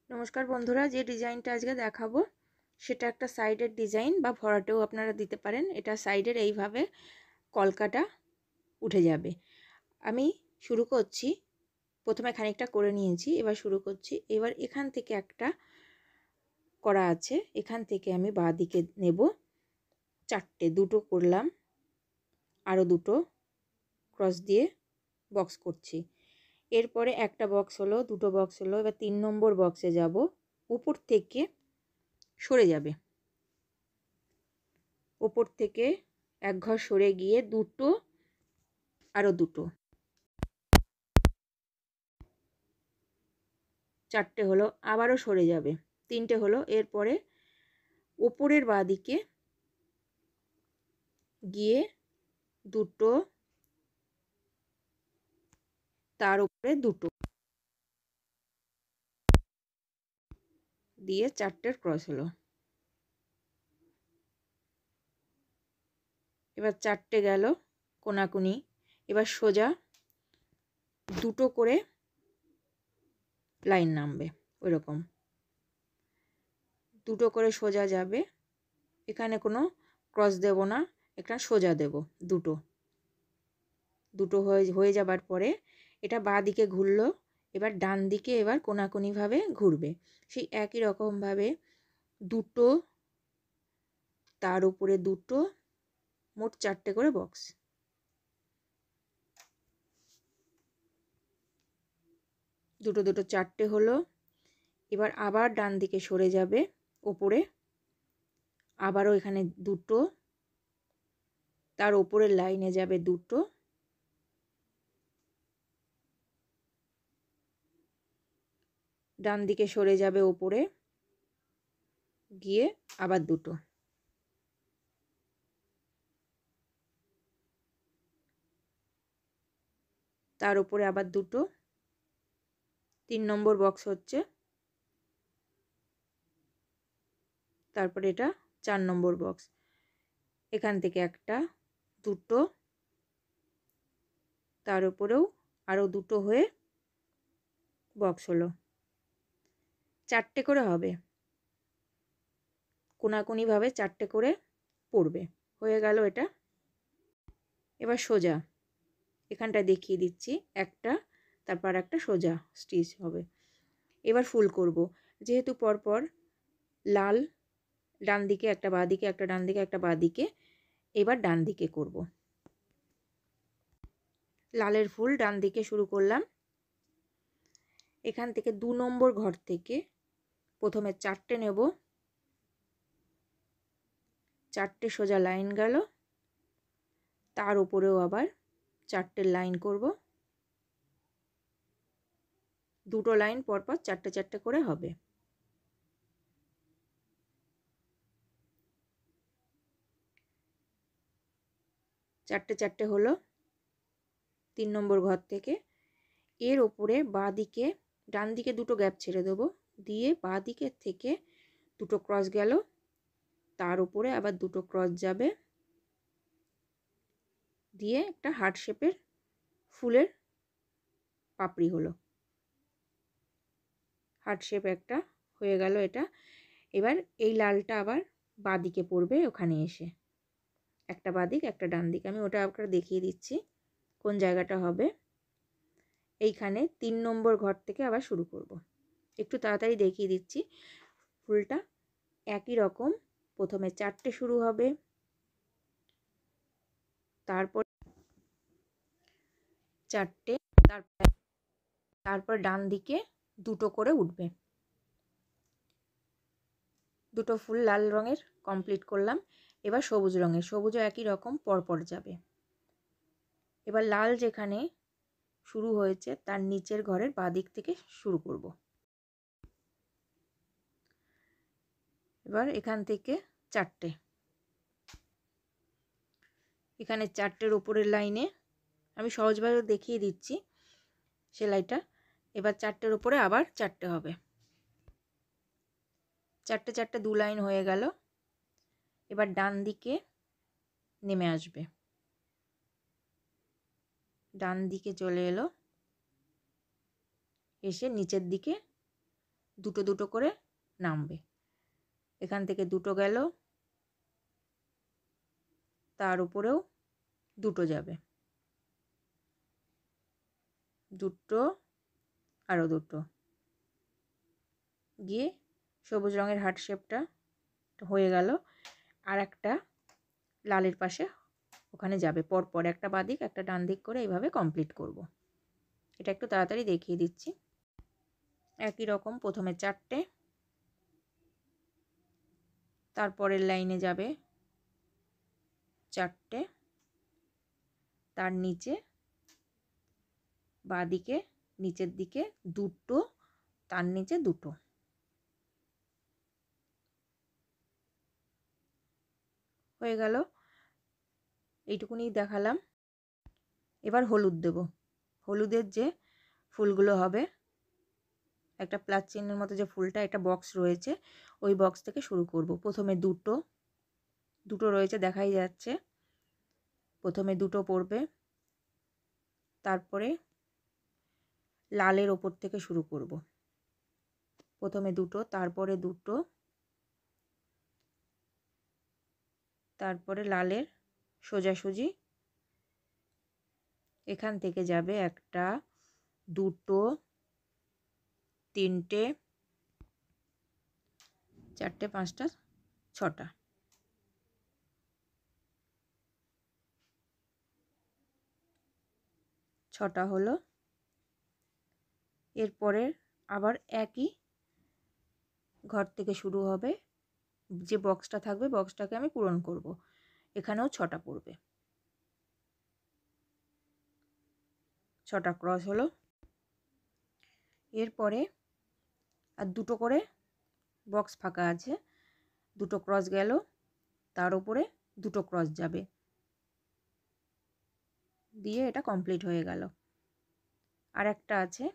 नमस्कार बंधुरा जे डिजाइनटा आज के देखाबो सेटा एक साइडर डिजाइन बा भराटेও আপনারা দিতে পারেন। এটা সাইডের এইভাবে কলকাটা উঠে যাবে। আমি শুরু করছি, প্রথমে খানিকটা করে নিয়েছি, এবার শুরু করছি। এবার এখান থেকে একটা করা আছে, এখান থেকে আমি বাঁ দিকে নেব, চারটে, দুটো করলাম, আরও দুটো ক্রস দিয়ে বক্স করছি। এরপরে একটা বক্স হলো, দুটো বক্স হলো, এবার 3 নম্বর বক্সে যাব, উপর থেকে সরে যাবে, উপর থেকে এক ঘর সরে গিয়ে দুটো, আরও দুটো, চারটে হলো, আবারও সরে যাবে, তিনটে হলো। এরপরে ওপরের বাঁ দিকে গিয়ে দুটো, তার উপরে দুটো দিয়ে চারটের ক্রস হলো। এবার চারটে গেল কোনাকুনি। এবার সোজা দুটো করে লাইন নামবে, ওইরকম দুটো করে সোজা যাবে। এখানে কোনো ক্রস দেব না, এখানে সোজা দেব দুটো। দুটো হয়ে যাবার পরে এটা বাঁ দিকে ঘুরলো, এবার ডান দিকে এবার কোনাকুনিভাবে ঘুরবে। সেই একই রকমভাবে দুটো, তার উপরে দুটো, মোট চারটে করে বক্স। দুটো দুটো চারটে হলো। এবার আবার ডান দিকে সরে যাবে ওপরে, আবারও এখানে দুটো, তার ওপরের লাইনে যাবে দুটো, ডান দিকে সরে যাবে ওপরে গিয়ে আবার দুটো, তার উপরে আবার দুটো, 3 নম্বর বক্স হচ্ছে, তারপরে এটা 4 নম্বর বক্স। এখান থেকে একটা, দুটো, তার উপরেও আরও দুটো হয়ে বক্স হলো। চারটে করে হবে, কোনাকুনিভাবে চারটে করে পড়বে। হয়ে গেল এটা। এবার সোজা এখানটা দেখিয়ে দিচ্ছি, একটা, তারপর একটা সোজা স্টিচ হবে। এবার ফুল করব, যেহেতু পরপর লাল ডান দিকে একটা, বাঁ দিকে একটা, ডান দিকে একটা, বাঁ দিকে, এবার ডান দিকে করব। লালের ফুল ডান দিকে শুরু করলাম। এখান থেকে 2 নম্বর ঘর থেকে প্রথমে চারটে নেব, চারটে সোজা লাইন গেল, তার উপরেও আবার চারটে লাইন করব, দুটো লাইন পরপর চারটে চারটে করে হবে। চারটে চারটে হলো 3 নম্বর ঘর থেকে। এর ওপরে বাঁ দিকে, ডান দিকে দুটো গ্যাপ ছেড়ে দেবো, দিয়ে বাঁ দিকের থেকে দুটো ক্রস গেল, তার উপরে আবার দুটো ক্রস যাবে, দিয়ে একটা হার্ট শেপের ফুলের পাপড়ি হলো, হার্ট শেপ একটা হয়ে গেল এটা। এবার এই লালটা আবার বাঁ দিকে পড়বে, ওখানে এসে একটা বাঁ দিক একটা ডান দিক। আমি ওটা আপনাকে দেখিয়ে দিচ্ছি কোন জায়গাটা হবে। এইখানে 3 নম্বর ঘর থেকে আবার শুরু করব, একটু তাড়াতাড়ি দেখিয়ে দিচ্ছি। ফুলটা একই রকম, প্রথমে চারটে শুরু হবে, তারপর চারটে, তারপর ডান দিকে দুটো করে উঠবে। দুটো ফুল লাল রঙের কমপ্লিট করলাম। এবার সবুজ রঙের, সবুজও একই রকম পরপর যাবে। এবার লাল যেখানে শুরু হয়েছে তার নিচের ঘরের বাঁ দিক থেকে শুরু করব। এবার এখান থেকে চারটে, এখানে চারটের উপরের লাইনে আমি সহজভাবে দেখিয়ে দিচ্ছি সেলাইটা। এবার চারটের উপরে আবার চারটে হবে, চারটে চারটে 2 লাইন হয়ে গেল। এবার ডান দিকে নেমে আসবে, ডান দিকে চলে এলো, এসে নিচের দিকে দুটো দুটো করে নামবে। এখান থেকে দুটো গেল, তার উপরেও দুটো যাবে, দুটো, আরও দুটো, গিয়ে সবুজ রঙের হার্ট শেপটা হয়ে গেল। আর একটা লালের পাশে ওখানে যাবে, পরপর একটা বাদিক একটা ডান দিক করে এইভাবে কমপ্লিট করব। এটা একটু তাড়াতাড়ি দেখিয়ে দিচ্ছি। একই রকম প্রথমে 4টে, তারপরের লাইনে যাবে 4টে, তার নিচে বাদিকে নিচের দিকে দুটো, তার নিচে দুটো, হয়ে গেল। এইটুকুনি দেখালাম। এবার হলুদ দেব। হলুদের যে ফুলগুলো হবে, একটা প্লাস চিহ্নের মতো যে ফুলটা, একটা বক্স রয়েছে, ওই বক্স থেকে শুরু করব। প্রথমে দুটো দুটো রয়েছে দেখাই যাচ্ছে, প্রথমে দুটো পড়বে, তারপরে লালের ওপর থেকে শুরু করব। প্রথমে দুটো, তারপরে দুটো, তারপরে লালের সোজাসুজি এখান থেকে যাবে একটা, দুটো, তিনটে, চারটে, পাঁচটা, ছটা, ছটা হলো। এরপরে আবার একই ঘর থেকে শুরু হবে, যে বক্সটা থাকবে বক্সটাকে আমি পূরণ করব। এখানেও ছটা পড়বে, ছটা ক্রস হলো। এরপরে আর দুটো করে বক্স ফাঁকা আছে, দুটো ক্রস গেল, তার উপরে দুটো ক্রস যাবে, দিয়ে এটা কমপ্লিট হয়ে গেল। আর একটা আছে